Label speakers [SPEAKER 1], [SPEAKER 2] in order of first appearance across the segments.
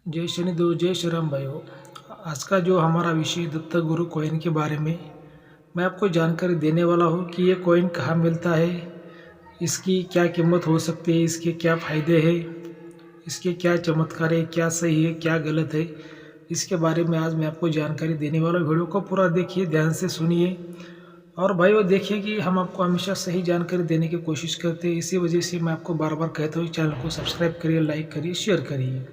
[SPEAKER 1] जय शनिदेव, जय श्री राम भाइयों। आज का जो हमारा विषय दत्त गुरु कॉइन के बारे में मैं आपको जानकारी देने वाला हूँ कि ये कॉइन कहाँ मिलता है, इसकी क्या कीमत हो सकती है, इसके क्या फ़ायदे हैं, इसके क्या चमत्कार है, क्या सही है क्या गलत है, इसके बारे में आज मैं आपको जानकारी देने वाला हूँ। वीडियो को पूरा देखिए, ध्यान से सुनिए और भाइयों देखिए कि हम आपको हमेशा सही जानकारी देने की कोशिश करते हैं। इसी वजह से मैं आपको बार बार कहता हूँ चैनल को सब्सक्राइब करिए, लाइक करिए, शेयर करिए।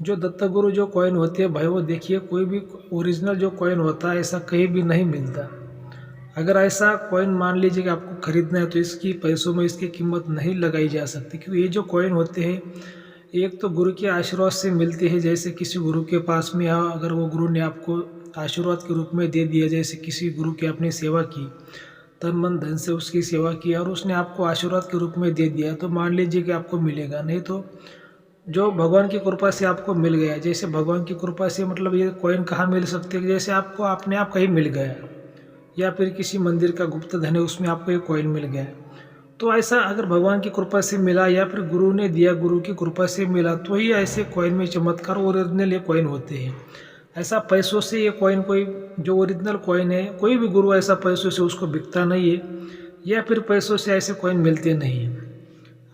[SPEAKER 1] जो दत्तगुरु जो कॉइन होती है भाई, वो देखिए कोई भी ओरिजिनल जो कॉइन होता है ऐसा कहीं भी नहीं मिलता। अगर ऐसा कॉइन मान लीजिए कि आपको खरीदना है तो इसकी पैसों में इसकी कीमत नहीं लगाई जा सकती, क्योंकि ये जो कॉइन होते हैं एक तो गुरु के आशीर्वाद से मिलते हैं। जैसे किसी गुरु के पास में अगर वो गुरु ने आपको आशीर्वाद के रूप में दे दिया, जैसे किसी गुरु की आपने सेवा की, तन मन धन से उसकी सेवा की और उसने आपको आशीर्वाद के रूप में दे दिया, तो मान लीजिए कि आपको मिलेगा। नहीं तो जो भगवान की कृपा से आपको मिल गया, जैसे भगवान की कृपा से मतलब ये कॉइन कहाँ मिल सकते हैं, जैसे आपको अपने आप कहीं मिल गया या फिर किसी मंदिर का गुप्त धन है उसमें आपको ये कॉइन मिल गया। तो ऐसा अगर भगवान की कृपा से मिला या फिर गुरु ने दिया, गुरु की कृपा से मिला, तो ही ऐसे कॉइन में चमत्कार ओरिजिनल ये कॉइन होते हैं। ऐसा पैसों से ये कॉइन कोई जो ओरिजिनल कॉइन है, कोई भी गुरु ऐसा पैसों से उसको बिकता नहीं है या फिर पैसों से ऐसे कॉइन मिलते नहीं हैं।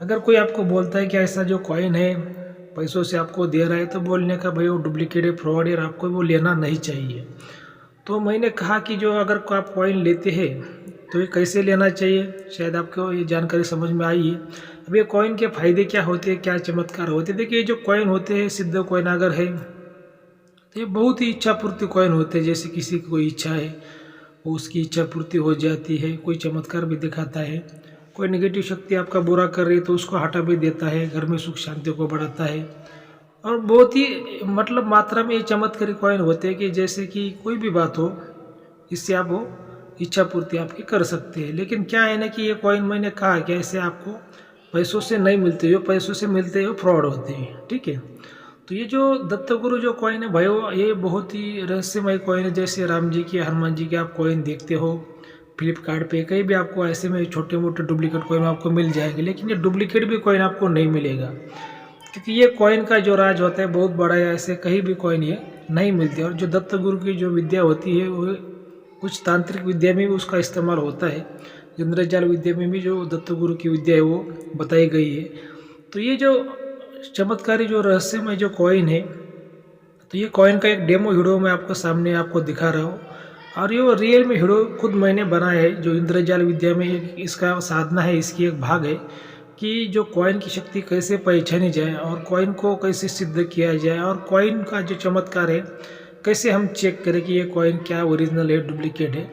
[SPEAKER 1] अगर कोई आपको बोलता है कि ऐसा जो कॉइन है पैसों से आपको दे रहा है, तो बोलने का भाई वो डुप्लीकेट है, फ्रॉड है, आपको वो लेना नहीं चाहिए। तो मैंने कहा कि जो अगर आप कॉइन लेते हैं तो ये कैसे लेना चाहिए, शायद आपको ये जानकारी समझ में आई है। अब ये कॉइन के फ़ायदे क्या होते हैं, क्या चमत्कार होते हैं। देखिए जो कॉइन होते हैं, सिद्ध कॉइन अगर है तो ये बहुत ही इच्छा पूर्ति कॉइन होते हैं। जैसे किसी की कोई इच्छा है वो उसकी इच्छा पूर्ति हो जाती है, कोई चमत्कार भी दिखाता है। कोई नेगेटिव शक्ति आपका बुरा कर रही है तो उसको हटा भी देता है, घर में सुख शांति को बढ़ाता है। और बहुत ही मतलब मात्रा में ये चमत्कारी कॉइन होते हैं कि जैसे कि कोई भी बात हो इससे आप वो इच्छा पूर्ति आपकी कर सकते हैं। लेकिन क्या है ना कि ये कॉइन मैंने कहा कि ऐसे आपको पैसों से नहीं मिलते, जो पैसों से मिलते हैं वो फ्रॉड होते हैं, ठीक है। तो ये जो दत्तगुरु जो कॉइन है भाई, ये बहुत ही रहस्यमय कॉइन है। जैसे राम जी की, हनुमान जी के आप कॉइन देखते हो फ्लिपकार्ट पे, कहीं भी आपको ऐसे में छोटे मोटे डुप्लीकेट कॉइन आपको मिल जाएंगे, लेकिन ये डुप्लीकेट भी कॉइन आपको नहीं मिलेगा, क्योंकि ये कॉइन का जो राज होता है बहुत बड़ा है। ऐसे कहीं भी कॉइन ये नहीं मिलती। और जो दत्तगुरु की जो विद्या होती है वो कुछ तांत्रिक विद्या में भी उसका इस्तेमाल होता है। इंद्रजाल विद्या में भी जो दत्तगुरु की विद्या है वो बताई गई है। तो ये जो चमत्कारी जो रहस्यमय जो कॉइन है, तो ये कॉइन का एक डेमो वीडियो मैं आपको सामने आपको दिखा रहा हूँ। और ये रियल में वीडियो खुद मैंने बनाया है। जो इंद्रजाल विद्या में इसका साधना है, इसकी एक भाग है कि जो कॉइन की शक्ति कैसे पहचानी जाए और कॉइन को कैसे सिद्ध किया जाए, और कॉइन का जो चमत्कार है कैसे हम चेक करें कि ये कॉइन क्या ओरिजिनल है डुप्लीकेट है।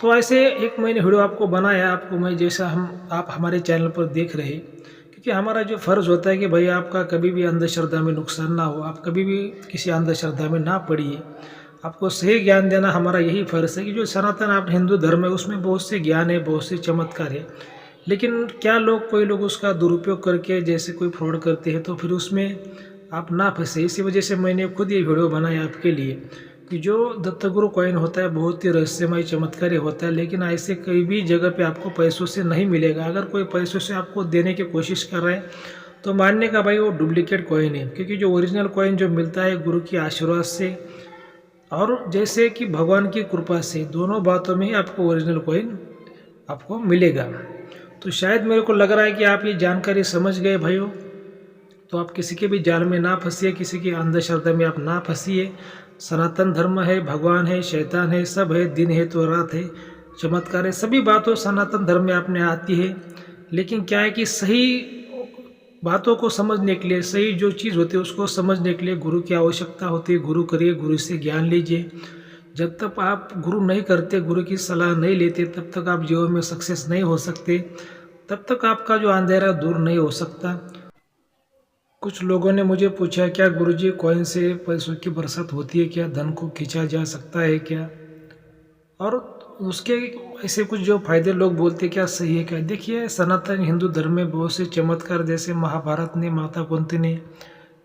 [SPEAKER 1] तो ऐसे एक मैंने वीडियो आपको बनाया आपको मैं, जैसा आप हमारे चैनल पर देख रहे हैं, क्योंकि हमारा जो फ़र्ज़ होता है कि भाई आपका कभी भी अंधश्रद्धा में नुकसान ना हो, आप कभी भी किसी अंधश्रद्धा में ना पड़िए, आपको सही ज्ञान देना हमारा यही फ़र्ज़ है। कि जो सनातन आप हिंदू धर्म है उसमें बहुत से ज्ञान है, बहुत से चमत्कार है, लेकिन क्या कोई लोग उसका दुरुपयोग करके जैसे कोई फ्रॉड करते हैं, तो फिर उसमें आप ना फंसे। इसी वजह से मैंने खुद ये वीडियो बनाया आपके लिए कि जो दत्तगुरु कॉइन होता है बहुत ही रहस्यमय चमत्कारी होता है, लेकिन ऐसे कई भी जगह पे आपको पैसों से नहीं मिलेगा। अगर कोई पैसों से आपको देने की कोशिश कर रहा है तो मानने का भाई वो डुप्लीकेट कॉइन है, क्योंकि जो ओरिजिनल कॉइन जो मिलता है गुरु के आशीर्वाद से और जैसे कि भगवान की कृपा से, दोनों बातों में ही आपको ओरिजिनल कॉइन आपको मिलेगा। तो शायद मेरे को लग रहा है कि आप ये जानकारी समझ गए भाइयों। तो आप किसी के भी जाल में ना फंसिए, किसी की अंधश्रद्धा में आप ना फंसिए। सनातन धर्म है, भगवान है, शैतान है, सब है, दिन है तो रात है, चमत्कार है, सभी बातों सनातन धर्म में आपने आती है। लेकिन क्या है कि सही बातों को समझने के लिए, सही जो चीज़ होती है उसको समझने के लिए गुरु की आवश्यकता होती है। गुरु करिए, गुरु से ज्ञान लीजिए। जब तक आप गुरु नहीं करते, गुरु की सलाह नहीं लेते, तब तक आप जीवन में सक्सेस नहीं हो सकते, तब तक आपका जो अंधेरा दूर नहीं हो सकता। कुछ लोगों ने मुझे पूछा क्या गुरुजी कॉइन से पैसों की बरसात होती है क्या, धन को खींचा जा सकता है क्या, और उसके ऐसे कुछ जो फायदे लोग बोलते क्या सही है क्या। देखिए सनातन हिंदू धर्म में बहुत से चमत्कार, जैसे महाभारत ने माता कुंती ने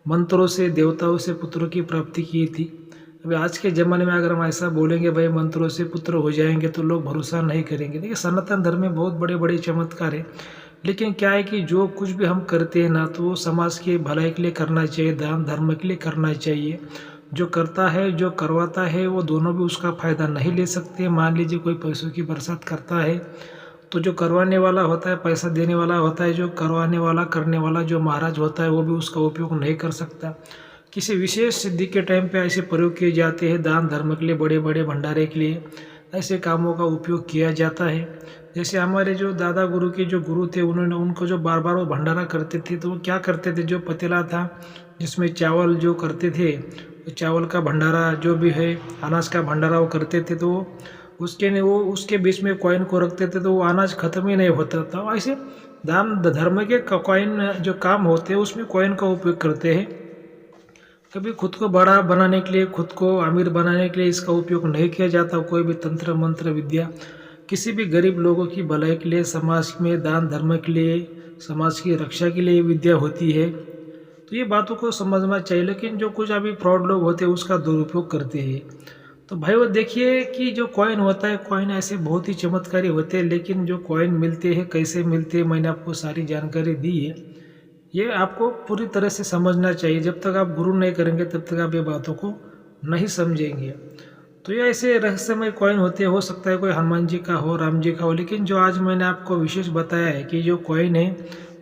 [SPEAKER 1] मंत्रों से देवताओं से पुत्रों की प्राप्ति की थी। अभी आज के ज़माने में अगर हम ऐसा बोलेंगे भाई मंत्रों से पुत्र हो जाएंगे तो लोग भरोसा नहीं करेंगे। देखिए सनातन धर्म में बहुत बड़े बड़े चमत्कार है। लेकिन क्या है कि जो कुछ भी हम करते हैं ना, तो वो समाज के भलाई के लिए करना चाहिए, दान धर्म के लिए करना चाहिए। जो करता है, जो करवाता है, वो दोनों भी उसका फ़ायदा नहीं ले सकते। मान लीजिए कोई पैसों की बरसात करता है, तो जो करवाने वाला होता है, पैसा देने वाला होता है, जो करवाने वाला, करने वाला जो महाराज होता है, वो भी उसका उपयोग नहीं कर सकता। किसी विशेष सिद्धि के टाइम पे ऐसे प्रयोग किए जाते हैं, दान धर्म के लिए, बड़े बड़े भंडारे के लिए ऐसे कामों का उपयोग किया जाता है। जैसे हमारे जो दादा गुरु के जो गुरु थे, उन्होंने उनको जो बार बार वो भंडारा करते थे, तो वो क्या करते थे, जो पतीला था जिसमें चावल जो करते थे, तो चावल का भंडारा जो भी है, अनाज का भंडारा वो करते थे, तो वो उसके बीच में कॉइन को रखते थे, तो वो अनाज खत्म ही नहीं होता था। ऐसे दान धर्म के कॉइन जो काम होते हैं उसमें कॉइन का उपयोग करते हैं। कभी खुद को बड़ा बनाने के लिए, खुद को अमीर बनाने के लिए इसका उपयोग नहीं किया जाता। कोई भी तंत्र मंत्र विद्या किसी भी गरीब लोगों की भलाई के लिए, समाज में दान धर्म के लिए, समाज की रक्षा के लिए विद्या होती है। तो ये बातों को समझना चाहिए। लेकिन जो कुछ अभी फ्रॉड लोग होते हैं उसका दुरुपयोग करते हैं। तो भाई वो देखिए कि जो कॉइन होता है, कॉइन ऐसे बहुत ही चमत्कारी होते हैं, लेकिन जो कॉइन मिलते हैं, कैसे मिलते हैं, मैंने आपको सारी जानकारी दी है। ये आपको पूरी तरह से समझना चाहिए। जब तक आप गुरु नहीं करेंगे तब तक आप ये बातों को नहीं समझेंगे। तो ये ऐसे रहस्यमय कॉइन होते हैं, हो सकता है कोई हनुमान जी का हो, राम जी का हो, लेकिन जो आज मैंने आपको विशेष बताया है कि जो कॉइन है,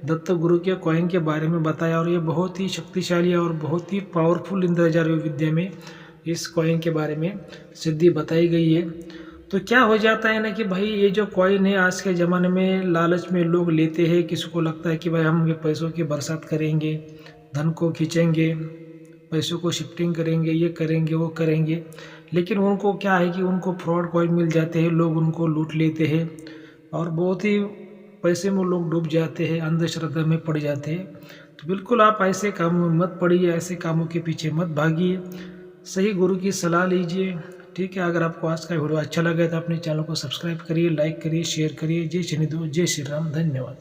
[SPEAKER 1] दत्त गुरु के कॉइन के बारे में बताया, और ये बहुत ही शक्तिशाली और बहुत ही पावरफुल इंद्रजालीय विद्या में इस कॉइन के बारे में सिद्धि बताई गई है। तो क्या हो जाता है ना कि भाई ये जो कॉइन है आज के ज़माने में लालच में लोग लेते हैं। किसी को लगता है कि भाई हम ये पैसों की बरसात करेंगे, धन को खींचेंगे, पैसों को शिफ्टिंग करेंगे, ये करेंगे, वो करेंगे। लेकिन उनको क्या है कि उनको फ्रॉड कॉइन मिल जाते हैं, लोग उनको लूट लेते हैं और बहुत ही पैसे में लोग डूब जाते हैं, अंधश्रद्धा में पड़ जाते हैं। तो बिल्कुल आप ऐसे कामों में मत पड़िए, ऐसे कामों के पीछे मत भागिए, सही गुरु की सलाह लीजिए। ठीक है, अगर आपको आज का वीडियो अच्छा लगे तो अपने चैनल को सब्सक्राइब करिए, लाइक करिए, शेयर करिए। जय शनिदेव, जय श्री राम, धन्यवाद।